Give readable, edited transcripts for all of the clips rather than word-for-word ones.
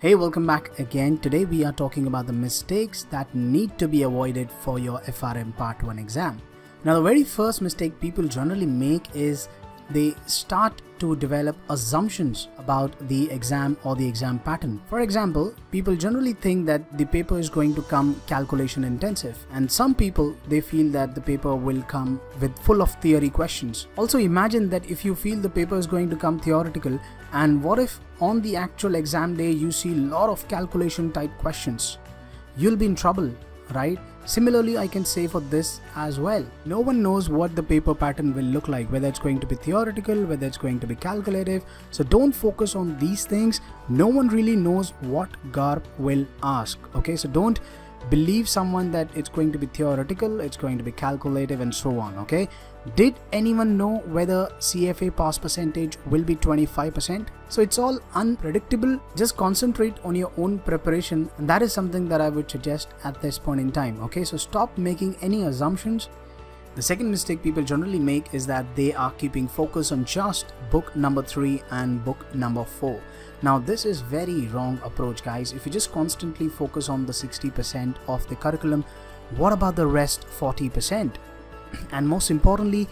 Hey, welcome back again. Today we are talking about the mistakes that need to be avoided for your FRM Part 1 exam. Now, the very first mistake people generally make is they start to develop assumptions about the exam or the exam pattern. For example, people generally think that the paper is going to come calculation intensive, and some people they feel that the paper will come with full of theory questions. Also, imagine that if you feel the paper is going to come theoretical, and what if on the actual exam day you see a lot of calculation type questions? You'll be in trouble, right? Similarly, I can say for this as well. No one knows what the paper pattern will look like, whether it's going to be theoretical, whether it's going to be calculative. So don't focus on these things. No one really knows what GARP will ask. Okay, so don't believe someone that it's going to be theoretical, it's going to be calculative and so on. Okay, did anyone know whether CFA pass percentage will be 25%? So it's all unpredictable. Just concentrate on your own preparation, and that is something that I would suggest at this point in time. Okay, so stop making any assumptions. The second mistake people generally make is that they are keeping focus on just book number 3 and book number 4. Now, this is very wrong approach, guys. If you just constantly focus on the 60% of the curriculum, what about the rest 40%? And most importantly,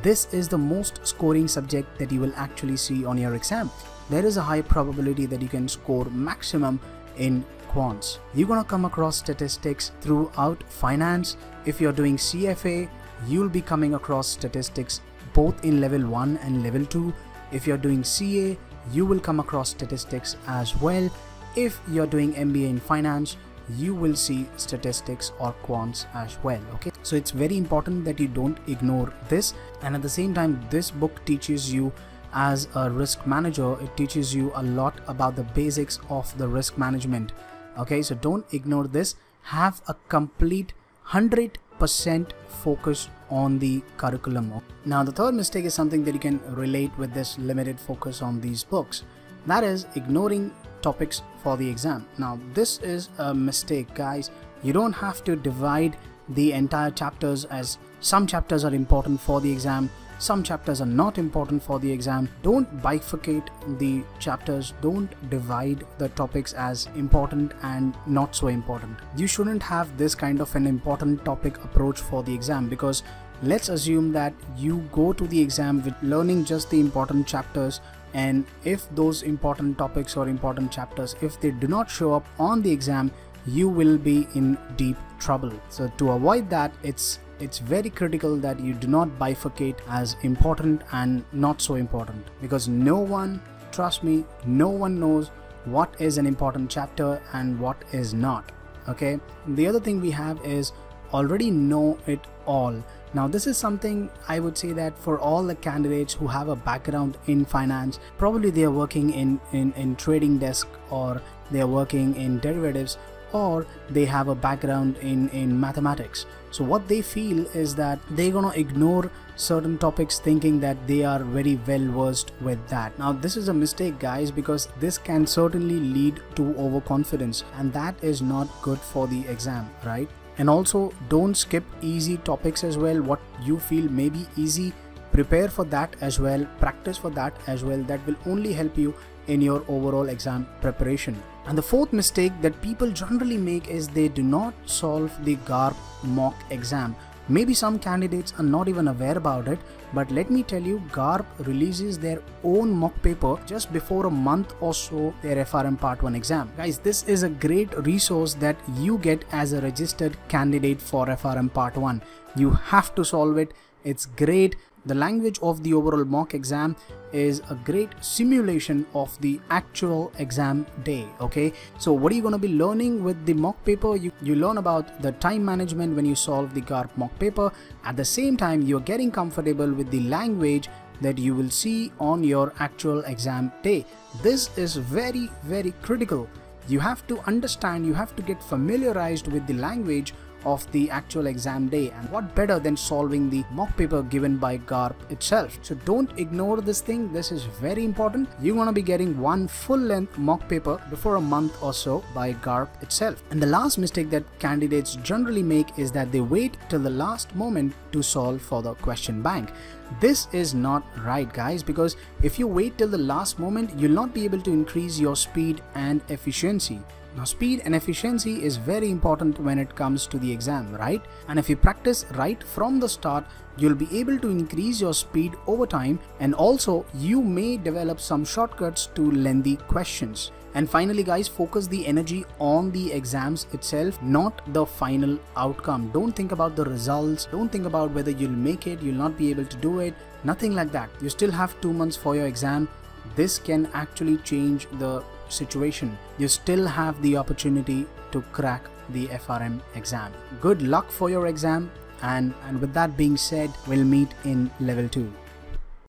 this is the most scoring subject that you will actually see on your exam. There is a high probability that you can score maximum in quants. You're gonna come across statistics throughout finance. If you're doing CFA, you'll be coming across statistics both in level 1 and level 2. If you're doing CA, you will come across statistics as well. If you're doing MBA in finance, you will see statistics or quants as well. Okay, so it's very important that you don't ignore this, and at the same time this book teaches you as a risk manager, it teaches you a lot about the basics of the risk management. Okay, so don't ignore this. Have a complete 100% focus on the curriculum. Now, the third mistake is something that you can relate with this limited focus on these books, that is ignoring topics for the exam. Now, this is a mistake, guys. You don't have to divide the entire chapters as some chapters are important for the exam, some chapters are not important for the exam. Don't bifurcate the chapters. Don't divide the topics as important and not so important. You shouldn't have this kind of an important topic approach for the exam, because let's assume that you go to the exam with learning just the important chapters, and if those important topics or important chapters, if they do not show up on the exam, you will be in deep trouble. So to avoid that, it's very critical that you do not bifurcate as important and not so important, because no one, trust me, no one knows what is an important chapter and what is not. Okay, the other thing we have is already know it all. Now, this is something I would say that for all the candidates who have a background in finance, probably they are working in trading desk, or they are working in derivatives, or they have a background in mathematics. So what they feel is that they're gonna ignore certain topics thinking that they are very well versed with that. Now, this is a mistake, guys, because this can certainly lead to overconfidence, and that is not good for the exam, right? And also, don't skip easy topics as well. What you feel may be easy, prepare for that as well, practice for that as well. That will only help you in your overall exam preparation. And the fourth mistake that people generally make is they do not solve the GARP mock exam. Maybe some candidates are not even aware about it, but let me tell you, GARP releases their own mock paper just before a month or so their FRM Part 1 exam. Guys, this is a great resource that you get as a registered candidate for FRM Part 1. You have to solve it. It's great. The language of the overall mock exam is a great simulation of the actual exam day. Okay, so what are you going to be learning with the mock paper? You learn about the time management when you solve the GARP mock paper. At the same time, you're getting comfortable with the language that you will see on your actual exam day. This is very, very critical. You have to understand, you have to get familiarized with the language of the actual exam day, and what better than solving the mock paper given by GARP itself. So don't ignore this thing. This is very important. You're going to be getting one full length mock paper before a month or so by GARP itself. And the last mistake that candidates generally make is that they wait till the last moment to solve for the question bank. This is not right, guys, because if you wait till the last moment, you'll not be able to increase your speed and efficiency. Now, speed and efficiency is very important when it comes to the exam, right? And if you practice right from the start, you'll be able to increase your speed over time, and also you may develop some shortcuts to lengthy questions. And finally, guys, focus the energy on the exams itself, not the final outcome. Don't think about the results. Don't think about whether you'll make it, you'll not be able to do it. Nothing like that. You still have 2 months for your exam. This can actually change the situation. You still have the opportunity to crack the FRM exam. Good luck for your exam, and with that being said, we'll meet in level 2.